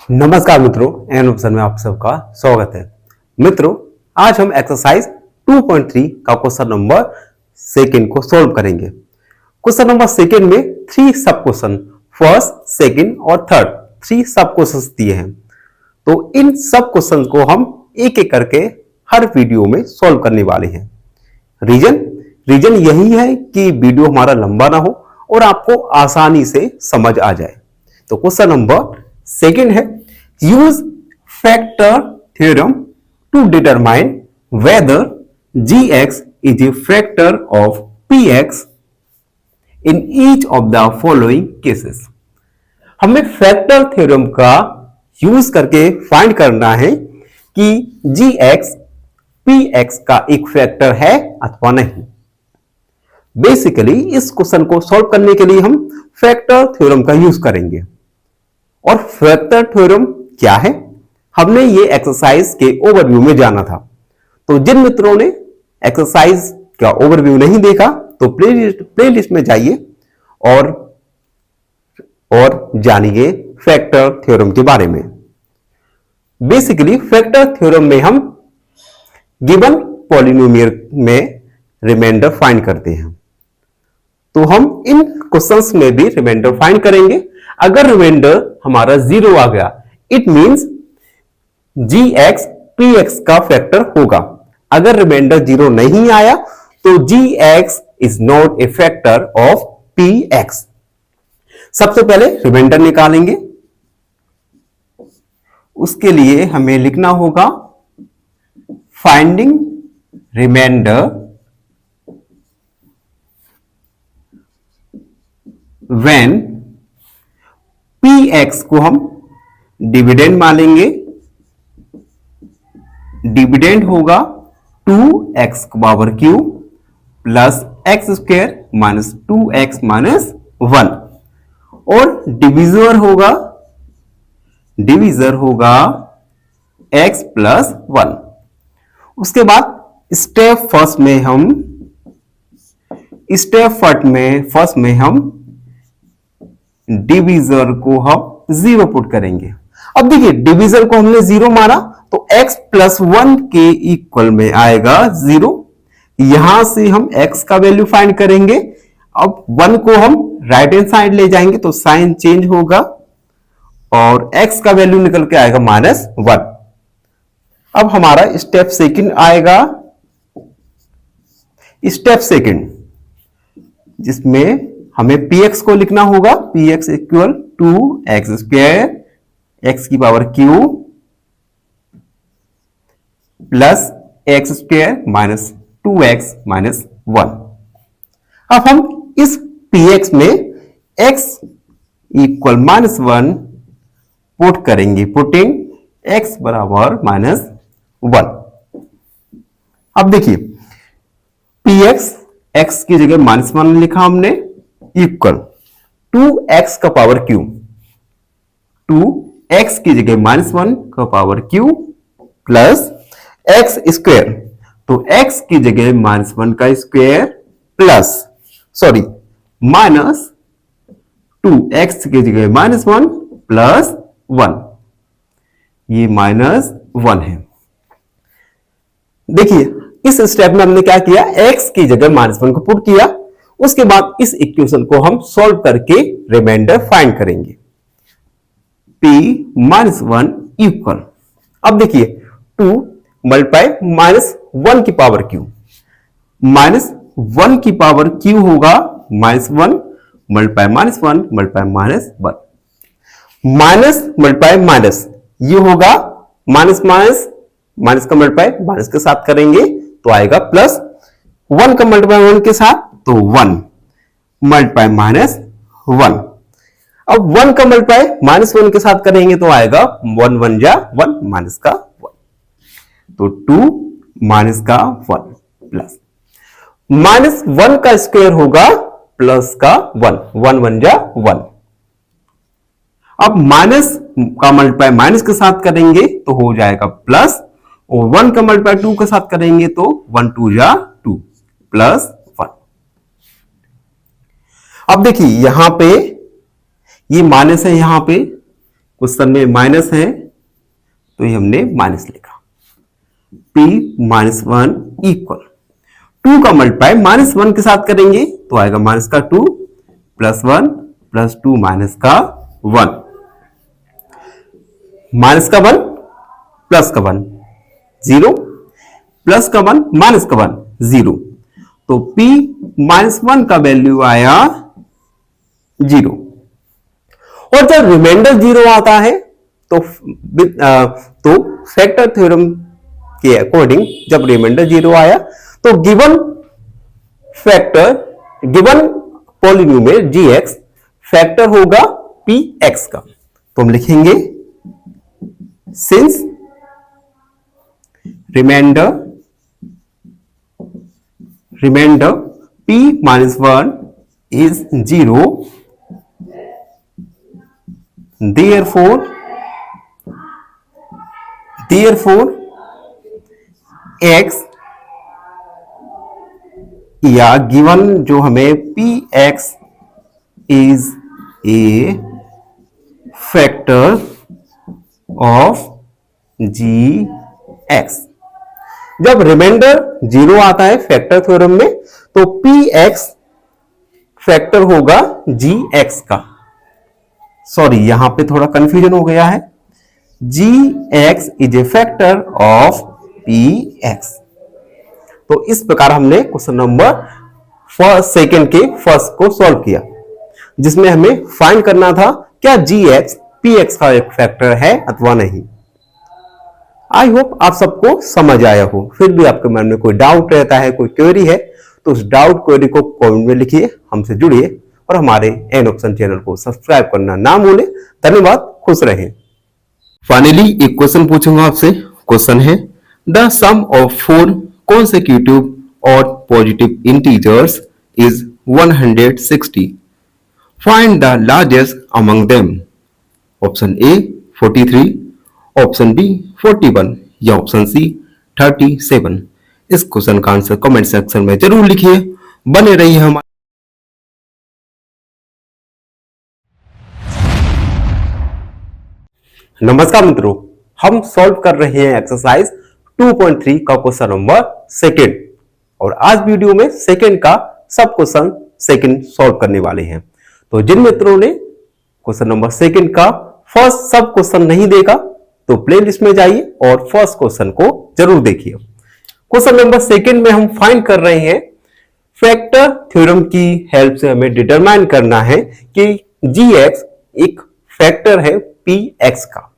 नमस्कार मित्रों, an option में आप सबका स्वागत है। मित्रों, आज हम एक्सरसाइज 2.3 का क्वेश्चन नंबर सेकंड को सॉल्व करेंगे। क्वेश्चन नंबर सेकंड में 3 सब क्वेश्चन, फर्स्ट, सेकंड और थर्ड 3 सब क्वेश्चन दिए हैं। तो इन सब क्वेश्चन को हम एक एक करके हर वीडियो में सॉल्व करने वाले हैं। रीजन यही है कि वीडियो हमारा लंबा ना हो और आपको आसानी से समझ आ जाए। तो क्वेश्चन नंबर सेकंड है, use factor theorem to determine whether gx is a factor of px in each of the following cases. हमें फैक्टर थ्योरम का यूज करके फाइंड करना है कि gx px का एक फैक्टर है अथवा नहीं। बेसिकली इस क्वेश्चन को सॉल्व करने के लिए हम फैक्टर थ्योरम का यूज करेंगे। और फैक्टर थ्योरम क्या है, हमने ये एक्सरसाइज के ओवरव्यू में जाना था। तो जिन मित्रों ने एक्सरसाइज का ओवरव्यू नहीं देखा तो प्लेलिस्ट में जाइए और जानिए फैक्टर थ्योरम के बारे में। बेसिकली फैक्टर थ्योरम में हम गिवन पॉलिनोमियल में रिमाइंडर फाइंड करते हैं। तो हम इन क्वेश्चंस में भी रिमाइंडर फाइंड करेंगे। अगर रिमाइंडर हमारा 0 आ गया, इट मींस gx px का फैक्टर होगा। अगर रिमाइंडर 0 नहीं आया तो gx is not a factor of px। सबसे पहले रिमाइंडर निकालेंगे। उसके लिए हमें लिखना होगा फाइंडिंग रिमाइंडर व्हेन px को हम डिविडेंड मानेंगे। डिविडेंड होगा 2x power Q plus x square minus 2x minus 1 और डिविजर होगा x प्लस 1। उसके बाद स्टेप फर्स्ट में हम डिवीजर को हम 0 पुट करेंगे। अब देखिए डिवीजर को हमने 0 माना तो x प्लस 1 के इक्वल में आएगा 0। यहां से हम x का वैल्यू फाइंड करेंगे। अब 1 को हम राइट हैंड साइड ले जाएंगे तो साइन चेंज होगा और x का वैल्यू निकल के आएगा -1। अब हमारा स्टेप सेकंड आएगा, स्टेप सेकंड जिसमें हमें px को लिखना होगा। px equal 2x square x की power q plus x square minus 2x minus 1। अब हम इस px में x इक्वल -1 पुट करेंगे, पुटिंग x बराबर -1। अब देखिए px x की जगह -1 लिखा हमने, इक्वल 2x का पावर क्यू, 2x की जगह -1 का power Q plus x square, तो x की जगह -1 का स्क्वायर प्लस माइनस 2x की जगह -1 प्लस 1, ये -1 है। देखिए इस स्टेप में हमने क्या किया, x की जगह -1 को पुट किया। उसके बाद इस इक्वेशन को हम सॉल्व करके रिमाइंडर फाइंड करेंगे। p-1 इक्वल, अब देखिए 2 मल्टीप्लाई -1 की पावर q, -1 की पावर q होगा -1 multiply -1 multiply -1, minus multiply minus, ये होगा माइनस का मल्टीप्लाई माइनस के साथ करेंगे तो आएगा प्लस, 1 का मल्टीप्लाई 1 के साथ तो 1 मल्टीप्लाई -1। अब 1 का मल्टीप्लाई -1 के साथ करेंगे तो आएगा 1 1 जा 1 माइनस का 1, तो 2 माइनस का 1 प्लस -1 का स्क्वायर होगा प्लस का 1, 1 1 जा 1। अब माइनस का मल्टीप्लाई माइनस के साथ करेंगे तो हो जाएगा प्लस, और 1 का मल्टीप्लाई 2 के साथ करेंगे तो 1 2 जा 2 प्लस 1। अब देखिए यहां पे ये माइनस है, यहां पे क्वेश्चन में माइनस है तो ये हमने माइनस लिखा। p-1 इक्वल 2 का मल्टीप्लाई -1 के साथ करेंगे तो आएगा माइनस का 2 प्लस 1 प्लस 2 माइनस का 1, माइनस का 1 प्लस का 1 0, प्लस का 1 माइनस का 1 0, तो p-1 का वैल्यू आया 0। और जब रिमाइंडर 0 आता है तो फैक्टर थ्योरम के अकॉर्डिंग जब रिमाइंडर 0 आया तो given factor, given polynomial gx factor होगा px का। तो हम लिखेंगे since reminder p-1 is 0, therefore x या गिवन जो हमें px is a factor of gx। जब रिमाइंडर 0 आता है फैक्टर थ्योरम में तो px फैक्टर होगा gx का। सॉरी, यहां पे थोड़ा कंफ्यूजन हो गया है, gx is a factor of px। तो इस प्रकार हमने क्वेश्चन नंबर सेकंड के फर्स्ट को सॉल्व किया, जिसमें हमें फाइंड करना था क्या gx px का एक फैक्टर है अथवा नहीं। आई होप आप सबको समझ आया हो। फिर भी आपके मन में कोई डाउट रहता है, कोई क्वेरी है, तो उस डाउट क्वेरी को कमेंट में लिखिए, हमसे जुड़िए और हमारे एन ऑप्शन चैनल को सब्सक्राइब करना ना भूलें। धन्यवाद, खुश रहें। फाइनली एक क्वेश्चन पूछूंगा आपसे। क्वेश्चन है the sum of 4 consecutive odd positive integers is 160. Find the largest among them. Option A 43, option B 41 या ऑप्शन सी 37। इस क्वेश्चन का आंसर कमेंट सेक्शन में जरूर लिखिए। बने रहिए हमारे। नमस्कार मित्रों, हम सॉल्व कर रहे हैं एक्सरसाइज 2.3 का क्वेश्चन नंबर सेकंड, और आज वीडियो में सेकंड का सब क्वेश्चन सेकंड सॉल्व करने वाले हैं। तो जिन मित्रों ने क्वेश्चन नंबर सेकंड का फर्स्ट सब क्वेश्चन नहीं देखा तो प्लेलिस्ट में जाइए और फर्स्ट क्वेश्चन को जरूर देखिए। क्वेश्चन नंबर सेकंड में हम फाइंड कर रहे हैं फैक्टर थ्योरम की हेल्प से हमें डिटरमाइन करना है कि gx एक फैक्टर है px का।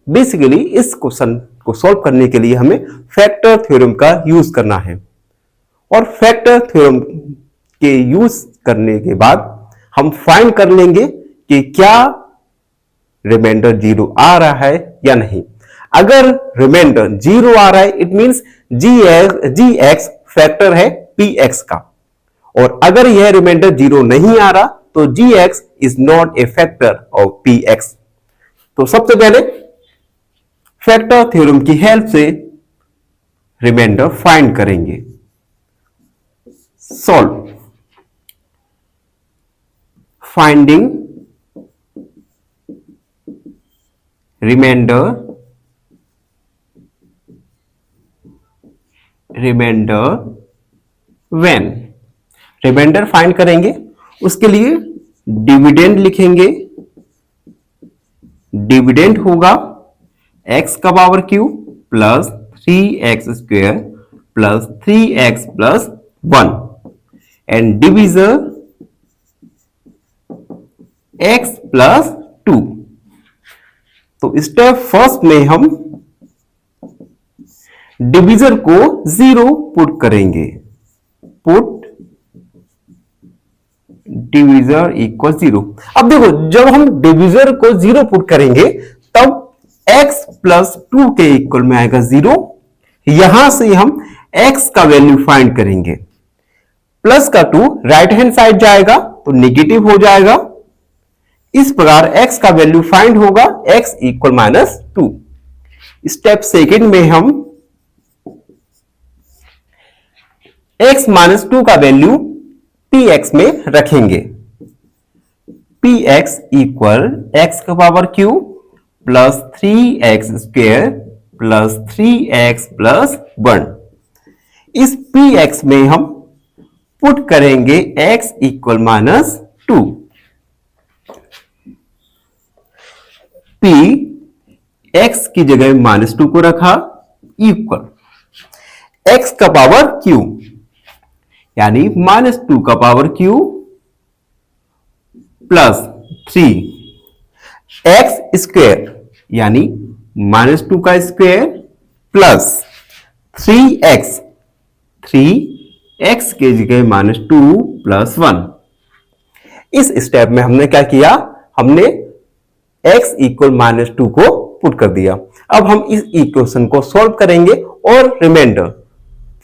बेसिकली इस क्वेश्चन को सॉल्व करने के लिए हमें फैक्टर थ्योरम का यूज करना है, और फैक्टर थ्योरम के यूज करने के बाद हम फाइंड कर लेंगे कि क्या रिमाइंडर 0 आ रहा है या नहीं। अगर रिमाइंडर 0 आ रहा है इट मींस gx फैक्टर है px का, और अगर यह रिमाइंडर 0 नहीं आ रहा तो gx is not a factor of px। तो सबसे पहले फैक्टर थ्योरम की हेल्प से रिमाइंडर फाइंड करेंगे। Solve, finding remainder when. Remainder find करेंगे, उसके लिए डिविडेंड लिखेंगे। डिविडेंड होगा x का power Q plus 3x square plus 3x plus 1 and divisor x plus 2। तो स्टेप फर्स्ट में हम डिविजर को 0 पुट करेंगे। Put divisor equal 0। अब देखो, जब हम डिविजर को 0 पुट करेंगे तब x प्लस 2 के इक्वल में आएगा 0। यहां से हम x का वैल्यू फाइंड करेंगे। प्लस का 2 राइट हैंड साइड जाएगा तो नेगेटिव हो जाएगा। इस प्रकार x का वैल्यू फाइंड होगा x इक्वल -2। स्टेप सेकंड में हम x -2 का वैल्यू px में रखेंगे। पी एक्स इक्वल एक्स का power Q plus 3x² plus 3x plus 1। इस पी एक्स में हम पुट करेंगे x इक्वल -2। p x की जगह -2 को रखा इक्वल x का पावर q यानी -2 का पावर q प्लस 3x² यानी -2 का स्क्वायर प्लस 3x की जगह -2 प्लस 1। इस स्टेप में हमने क्या किया, हमने x इक्वल -2 को पुट कर दिया। अब हम इस इक्वेशन को सॉल्व करेंगे और रिमाइंडर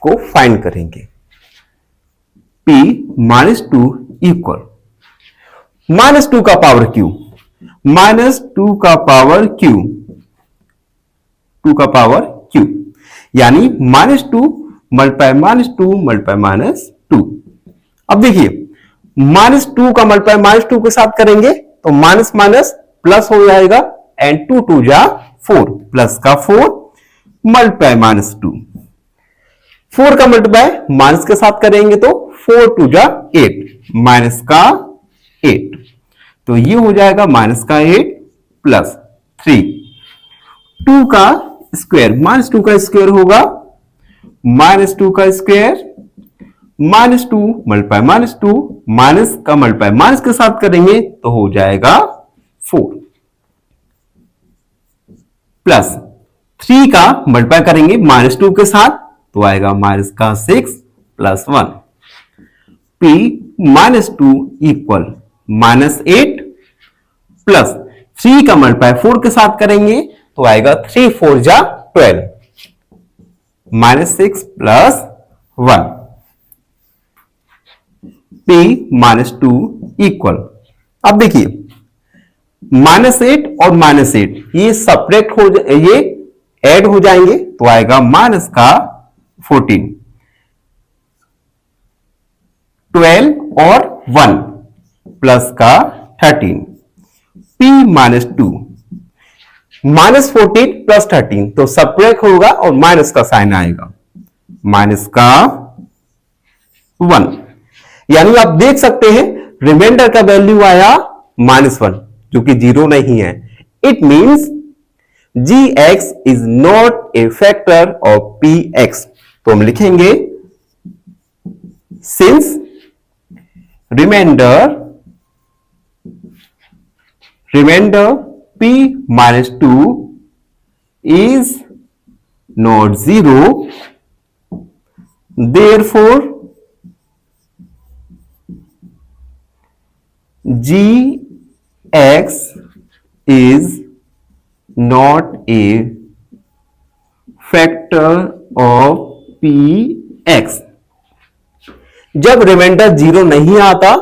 को फाइंड करेंगे। p -2 इक्वल -2 का पावर q, -2 का पावर q, 2 का पावर q यानी -2 मल्टीप्लाई -2 मल्टीप्लाई -2। अब देखिए -2 का मल्टीप्लाई -2 के साथ करेंगे तो माइनस माइनस प्लस हो जाएगा एंड 2 2 जा 4 प्लस का 4 मल्टीप्लाई -2। 4 का मल्टीप्लाई माइनस के साथ करेंगे तो 4 2 जा 8 माइनस का 8, तो ये हो जाएगा माइनस का 8 प्लस 3। 2 का स्क्वायर -2 का स्क्वायर होगा -2 का स्क्वायर -2 मल्टीप्लाई -2 माइनस का मल्टीप्लाई माइनस के साथ करेंगे तो हो जाएगा 4 प्लस 3 का मल्टीप्लाई करेंगे -2 के साथ तो आएगा माइनस का 6 प्लस 1। p -2 इक्वल -8 प्लस 3 का मल्टीप्लाई 4 के साथ करेंगे तो आएगा 3 4 जा 12 -6 प्लस 1। p -2 इक्वल, अब देखिए -8 और -8 ये सपरेट हो ये ऐड हो जाएंगे तो आएगा माइनस का 14, 12 और 1 प्लस का 13। p -2 -14 प्लस 13 तो सब्ट्रैक्ट होगा और माइनस का साइन आएगा माइनस का 1, यानी आप देख सकते हैं रिमाइंडर का वैल्यू आया -1 जो कि 0 नहीं है। It means gx is not a factor of px। तो हम लिखेंगे since reminder p -2 is not 0, therefore gx is not a factor of px। जब रिमाइंडर 0 नहीं आता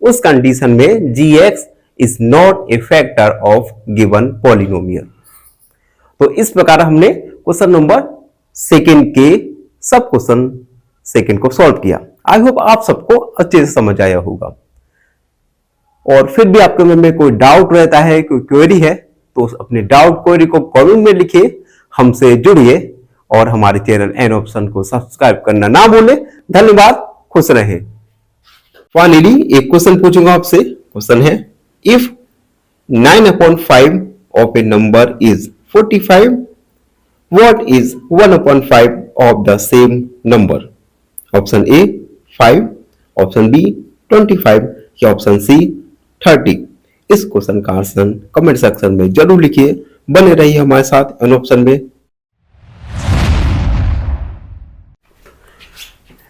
उस कंडीशन में gx is not a factor of given polynomial. तो इस प्रकार हमने क्वेश्चन नंबर सेकंड के सब क्वेश्चन सेकंड को सॉल्व किया। आई होप आप सबको अच्छे से समझ आया होगा। और फिर भी आपके मन में कोई डाउट रहता है, कोई क्वेरी है तो अपने डाउट क्वेरी को कमेंट में लिखिए, हमसे जुड़िए और हमारे चैनल एन ऑप्शन को सब्सक्राइब करना ना भूलें। धन्यवाद, खुश रहे। फाइनली एक क्वेश्चन पूछूंगा आपसे। क्वेश्चन है if 9/5 of a number is 45, what is 1/5 of the same number? Option A 5, option B 25 या ऑप्शन सी 30। इस क्वेश्चन का आंसर कमेंट सेक्शन में जरूर लिखिए। बने रहिए हमारे साथ एन ऑप्शन में।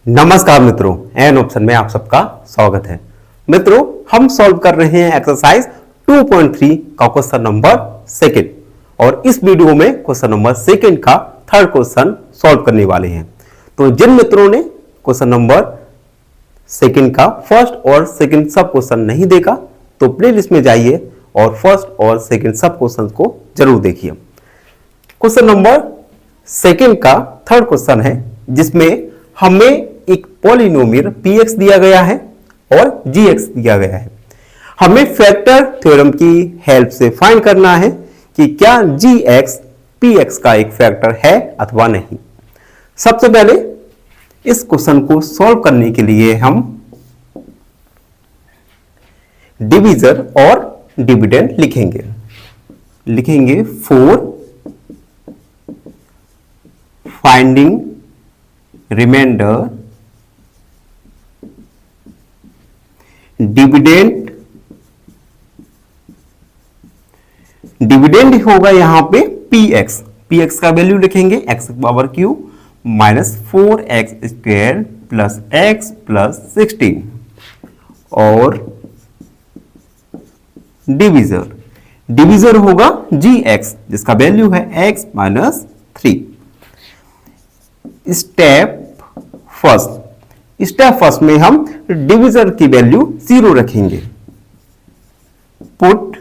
नमस्कार मित्रों, एन ऑप्शन में आप सबका स्वागत है। मित्रों, हम सॉल्व कर रहे हैं एक्सरसाइज 2.3 का क्वेश्चन नंबर सेकंड, और इस वीडियो में क्वेश्चन नंबर सेकंड का थर्ड क्वेश्चन सॉल्व करने वाले हैं। तो जिन मित्रों ने क्वेश्चन नंबर सेकंड का फर्स्ट और सेकंड सब क्वेश्चन नहीं देखा तो प्लेलिस्ट में जाइए और फर्स्ट और सेकंड सब क्वेश्चन को जरूर देखिए। क्वेश्चन नंबर सेकंड का थर्ड क्वेश्चन है जिसमें हमें एक पॉलिनोमियल px दिया गया है और gx दिया गया है। हमें फैक्टर थ्योरम की हेल्प से फाइंड करना है कि क्या gx px का एक फैक्टर है अथवा नहीं। सबसे पहले इस क्वेश्चन को सॉल्व करने के लिए हम डिवीजर और डिविडेंड लिखेंगे फॉर फाइंडिंग रिमाइंडर डिविडेंड होगा यहां पे px का वैल्यू लिखेंगे x power Q minus 4x square plus x plus 16 और डिवीजर होगा gx जिसका वैल्यू है x माइनस 3। स्टेप फर्स्ट में हम डिवीजर की वैल्यू 0 रखेंगे। पुट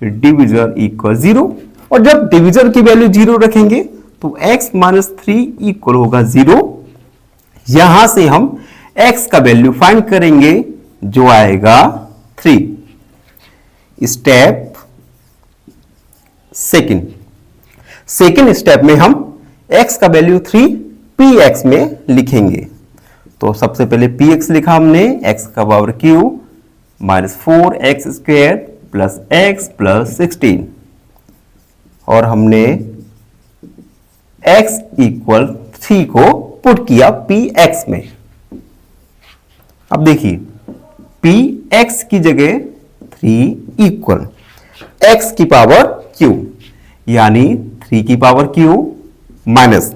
डिवीजर इक्वल 0 और जब डिवीजर की वैल्यू 0 रखेंगे तो x माइनस 3 इक्वल होगा 0। यहां से हम x का वैल्यू फाइंड करेंगे जो आएगा 3। स्टेप सेकेंड स्टेप में हम x का वैल्यू 3 px में लिखेंगे। तो सबसे पहले px लिखा हमने x का power Q minus 4x square plus x plus 16 और हमने x इक्वल 3 को पुट किया px में। अब देखिए px की जगह 3 इक्वल x की पावर q यानी 3 की power q minus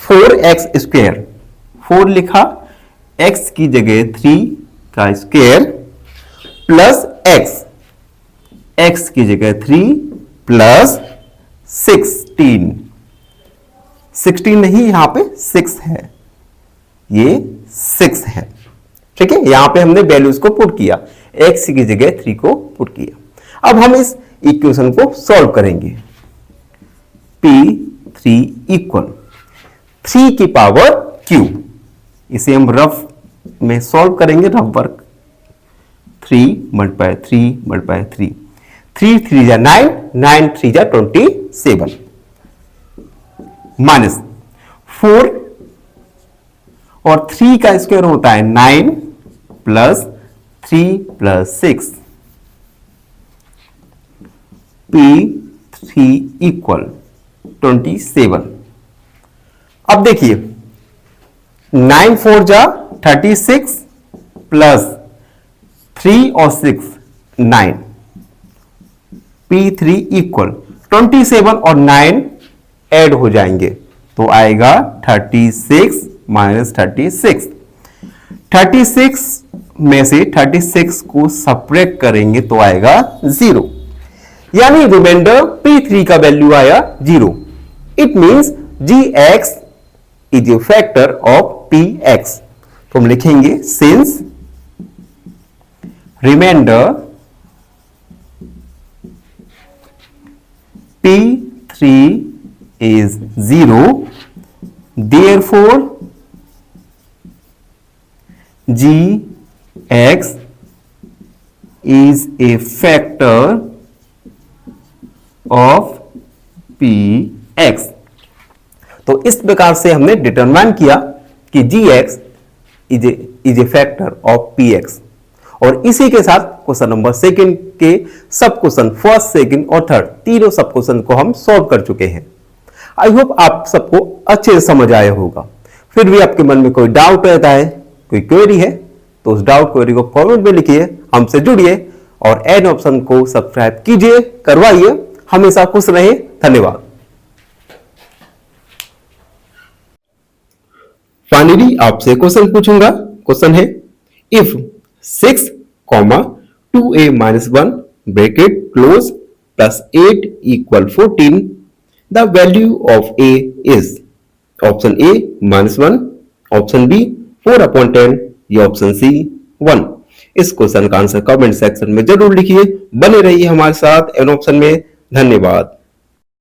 4x square 4 लिखा x की जगह 3 का स्क्वायर प्लस x की जगह 3 प्लस 16 नहीं यहां पे 6 है, ये 6 है। ठीक है, यहां पे हमने वैल्यूज को पुट किया, x की जगह 3 को पुट किया। अब हम इस इक्वेशन को सॉल्व करेंगे। p3 इक्वल 3 की पावर q, इसे हम रफ में सॉल्व करेंगे, रफ वर्क 3 मल्टीप्लाई 3 3 जा 9 9 3 जा 27 माइनस 4 और 3 का स्क्वायर होता है 9 प्लस 3 प्लस 6 p3 इक्वल 27। अब देखिए 9 4 जा 36 प्लस 3 और 6 9 p3 इक्वल 27 और 9 ऐड हो जाएंगे तो आएगा 36 माइनस 36 में से 36 को सब्ट्रैक्ट करेंगे तो आएगा 0, यानी रिमाइंडर p3 का वैल्यू आया 0। It means gx is a factor of px। तो हम लिखेंगे since reminder p3 is 0, therefore gx is a factor of px। तो इस प्रकार से हमने डिटरमाइन किया कि gx is a factor of px और इसी के साथ क्वेश्चन नंबर सेकंड के सब क्वेश्चन फर्स्ट, सेकंड और थर्ड तीनों सब क्वेश्चन को हम सॉल्व कर चुके हैं। आई होप आप सबको अच्छे से समझ आया होगा। फिर भी आपके मन में कोई डाउट रहता है, कोई क्वेरी है, तो उस डाउट क्वेरी को कमेंट में लिखिए, हमसे जुड़िए और एन ऑप्शन को सब्सक्राइब कीजिए, करवाइए। हमेशा खुश रहिए। धन्यवाद। फाइनली आपसे क्वेश्चन पूछूंगा। क्वेश्चन है if 6, 2a minus 1 bracket close plus 8 equal 14, the value of a is option A -1, option B 4/10 या option C 1। इस क्वेश्चन का आंसर कमेंट सेक्शन में जरूर लिखिए। बने रहिए हमारे साथ एन ऑप्शन में। धन्यवाद।